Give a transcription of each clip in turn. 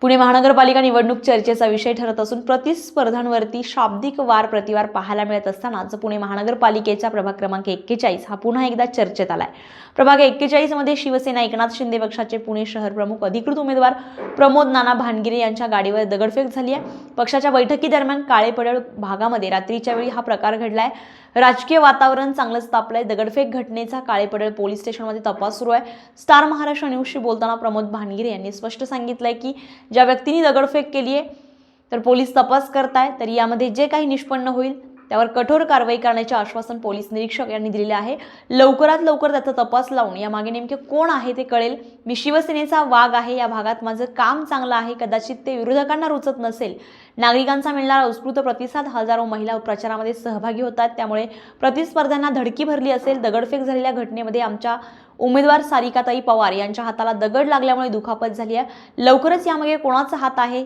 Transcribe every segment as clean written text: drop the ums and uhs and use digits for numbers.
पुणे महानगरपालिका निवडणूक चर्चेचा विषय ठरत असून प्रतिस्पर्ध्यांवरती शाब्दिक वार प्रतिवार पाहायला मिळत असतानाच पुणे महानगरपालिकेचा प्रभाग क्रमांक 41 हा पुन्हा एकदा चर्चेत आलाय। प्रभाग 41 मध्ये शिवसेना एकनाथ शिंदे पक्षाचे पुणे शहर प्रमुख अधिकृत उमेदवार प्रमोद नाना भानगिरे यांच्या गाडीवर दगडफेक झाली आहे। पक्षाच्या बैठकीदरम्यान काळेपडळ भागामध्ये रात्रीच्या वेळी हा प्रकार घडलाय। राजकीय वातावरण चांगलंच तापलंय। दगडफेक घटनेचा काळेपडळ पोलीस स्टेशनमध्ये तपास सुरू आहे। स्टार महाराष्ट्र न्यूजशी बोलताना प्रमोद भानगिरे यांनी स्पष्ट सांगितलंय की ज्या व्यक्तीने दगडफेक केली आहे तर पोलीस तपास करतायत, तर यामध्ये जे काही निष्पन्न होईल त्यावर कठोर कारवाई करण्याचे आश्वासन पोलीस निरीक्षक यांनी दिलेले आहे। लवकरात लवकर त्याचा तपास लावून यामागे नेमके कोण आहे ते कळेल। मी शिवसेनेचा वाघ आहे, या भागात माझं काम चांगलं आहे, कदाचित ते विरोधकांना रुचत नसेल। नागरिकांचा मिळणारा उत्स्फूर्त प्रतिसाद, हजारो महिला प्रचारामध्ये सहभागी होतात, त्यामुळे प्रतिस्पर्ध्यांना धडकी भरली असेल। दगडफेक झालेल्या घटनेमध्ये आमच्या उमेदवार सारिकाताई पवार यांच्या हाताला दगड लागल्यामुळे दुखापत झाली आहे। लवकरच यामागे कोणाचा हात आहे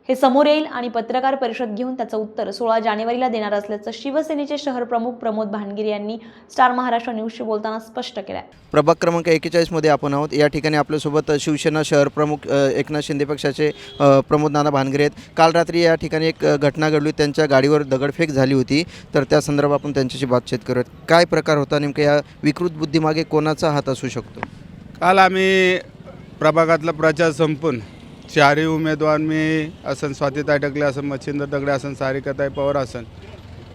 हे समोर येईल आणि पत्रकार परिषद घेऊन त्याचं उत्तर 16 जानेवारीला देणार असल्याचं शिवसेनेचे शहर प्रमुख प्रमोद भानगिरे यांनी स्टार महाराष्ट्र न्यूजशी बोलताना स्पष्ट केलं आहे। प्रभाग क्रमांक 41 मध्ये आपण आहोत। या ठिकाणी आपल्यासोबत शिवसेना शहर प्रमुख एकनाथ शिंदे पक्षाचे प्रमोद नाना भानगिरे आहेत। काल रात्री या ठिकाणी एक घटना घडली, त्यांच्या गाडीवर दगडफेक झाली होती, तर त्या संदर्भात आपण त्यांच्याशी बातचीत करूयात। काय प्रकार होता नेमका, या विकृत बुद्धीमागे कोणाचा हात असू शकतो? काल आम्ही प्रभागातला प्रचार संपून चारही उमेदवार मी असन, स्वातीताई टकले असन, मच्छिंद्र दगडे असन, सारिकाताई पवार असन,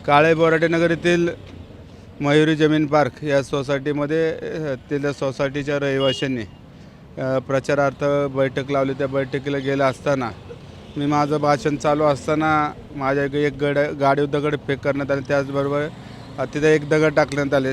काळे बोराटे नगर येथील मयुरी जमीन पार्क या सोसायटीमध्ये तिथल्या सोसायटीच्या रहिवाशांनी प्रचारार्थ बैठक लावली। त्या बैठकीला गेलं असताना मी माझं भाषण चालू असताना माझ्या एक गाडीवर दगडफेक करण्यात आली। त्याचबरोबर तिथे एक दगड टाकण्यात आले।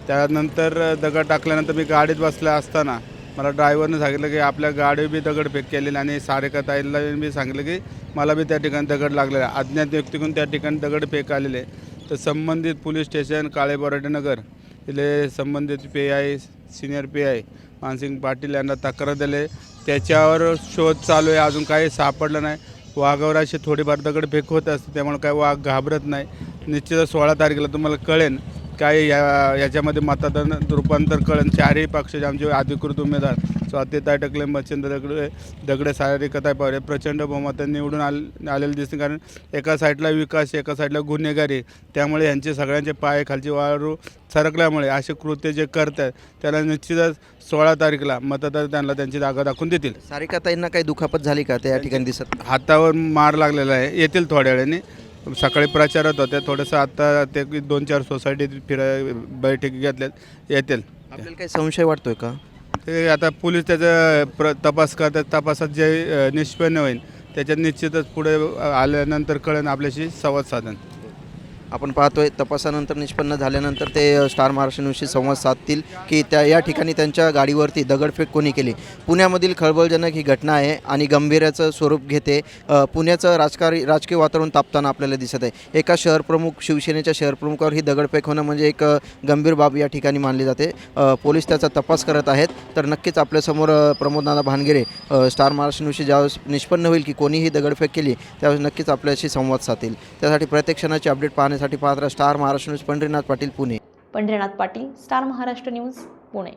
त्यानंतर दगड टाकल्यानंतर मी गाडीत बसल्या असताना मला ड्रायव्हरने सांगितलं की आपल्या गाडीवर बी दगडफेक केलेली आणि सारिकाताईला बी सांगितलं की मला बी त्या ठिकाणी दगड लागलेला आहे। अज्ञात व्यक्तीकडून त्या ठिकाणी दगडफेक आलेले। तर संबंधित पोलीस स्टेशन काळे बोराटे नगर इथले संबंधित PI senior PI Mansing Patil यांना तक्रार दिले। त्याच्यावर शोध चालू आहे, अजून काही सापडलं नाही। वाघावर अशी थोडीफार दगडफेक होत असते, त्यामुळे काही वाघ घाबरत नाही। निश्चितच 16 तारखेला तुम्हाला कळेल काय याच्यामध्ये मतदान रूपांतर कळेल। चारही पक्षाचे आमचे अधिकृत उमेदवार स्वातीताई टकले, मच्छिंद्र दगडे, सारिकाताई पवार प्रचंड बहुमताने निवडून आलेले दिसते। कारण एका साईडला विकास, एका साईडला गुन्हेगारी, त्यामुळे यांचे सगळ्यांचे पाय खालची वाळू सरकल्यामुळे असे कृत्य जे करतात त्याला निश्चितच 16 तारखेला मतदार त्यांना त्यांची जागा दाखवून देतील। सारिकाताईंना काही दुखापत झाली का त्या ठिकाणी दिसत? हातावर मार लागलेला आहे, येतील थोड्या वेळाने। सकाळी प्रचारात होत्या, थोडंसं आता ते 2-4 सोसायटीत बैठकी घेतल्यात, येतील। आपल्याला काही संशय वाटतोय का? ते आता पोलीस त्याचा तपास करतात, तपासात जे निष्पन्न होईल त्याच्यात निश्चितच पुढे आल्यानंतर कळेल, आपल्याशी संवाद साधन। आपण पाहतोय तपासानंतर निष्पन्न झाल्यानंतर ते स्टार महाराष्ट्र न्यूजशी संवाद साधतील की या ठिकाणी त्यांच्या गाडीवरती दगडफेक कोणी केली। पुण्यामधील खळबळजनक ही घटना आहे आणि गंभीर्याचं स्वरूप घेते। पुण्याचं राजकीय वातावरण तापताना आपल्याला दिसत आहे। एका शहर प्रमुख, शिवसेनेच्या शहर प्रमुखावर ही दगडफेक होणं म्हणजे एक गंभीर बाब या ठिकाणी मानली जाते। पोलीस त्याचा तपास करत आहेत। तर नक्कीच आपल्यासमोर प्रमोद नाना भानगिरे स्टार महाराष्ट्र न्यूजशी ज्यावेळेस निष्पन्न होईल की कोणीही दगडफेक केली त्यावेळेस नक्कीच आपल्याशी संवाद साधतील। त्यासाठी प्रत्यक्षणाची अपडेट पाहण्यासाठी पाहत राहा star Maharashtra news. Pandharinath Patil, Pune. Pandharinath Patil, star Maharashtra news, Pune.